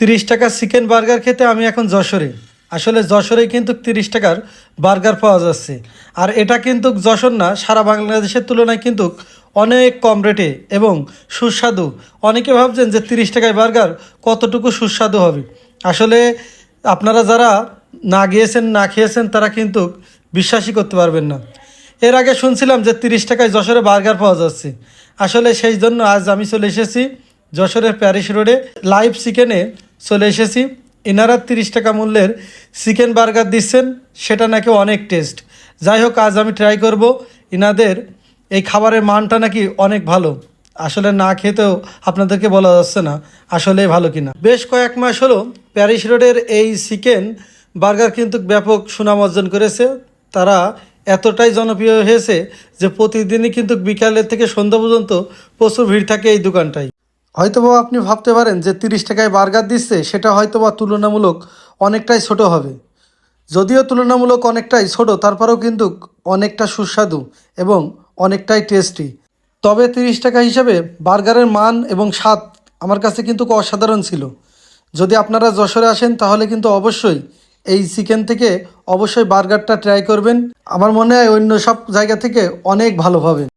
30 টাকা chicken burger খেতে আমি এখন যশোরে। আসলে যশোরে কিন্তু 30 টাকার বার্গার পাওয়া যাচ্ছে। আর এটা কিন্তু যশোর না, সারা বাংলাদেশের তুলনায় কিন্তু অনেক কম রেটে এবং সুস্বাদু। অনেকে ভাবছেন যে 30 টাকায় বার্গার কতটুকু সুস্বাদু হবে। আসলে আপনারা যারা না গিয়েছেন না খেয়েছেন তারা কিন্তু বিশ্বাসই করতে পারবেন না। এর আগে শুনছিলাম যে 30 টাকায় যশোরে বার্গার পাওয়া যাচ্ছে। আসলে সেই জন্য আজ আমি চলে এসেছি যশোরের প্যারিস রোডে লাইভ চিকেনে চলে এসেছি। এনারা 30 টাকা মূল্যের চিকেন বার্গার দিচ্ছেন, সেটা নাকি অনেক টেস্ট। যাই হোক, আজ আমি ট্রাই করব। এনাদের এই খাবারের মানটা নাকি অনেক ভালো। আসলে না খেতেও আপনাদেরকে বলা যাচ্ছে না আসলেই ভালো কিনা। বেশ কয়েক মাস হলো প্যারিস রোডের এই চিকেন বার্গার কিন্তু ব্যাপক সুনাম অর্জন করেছে। তারা এতটাই জনপ্রিয় হয়েছে যে প্রতিদিনই কিন্তু বিকালের থেকে সন্ধ্যা পর্যন্ত প্রচুর ভিড় থাকে এই দোকানটায়। হয়তোবা আপনি ভাবতে পারেন যে 30 টাকায় বার্গার দিচ্ছে, সেটা হয়তোবা তুলনামূলক অনেকটাই ছোট হবে। যদিও তুলনামূলক অনেকটাই ছোট, তারপরেও কিন্তু অনেকটা সুস্বাদু এবং অনেকটাই টেস্টি। তবে 30 টাকা হিসাবে বার্গারের মান এবং স্বাদ আমার কাছে কিন্তু অসাধারণ ছিল। যদি আপনারা যশোরে আসেন তাহলে কিন্তু অবশ্যই এই চিকেন থেকে অবশ্যই বার্গারটা ট্রাই করবেন। আমার মনে হয় অন্য সব জায়গা থেকে অনেক ভালো পাবেন।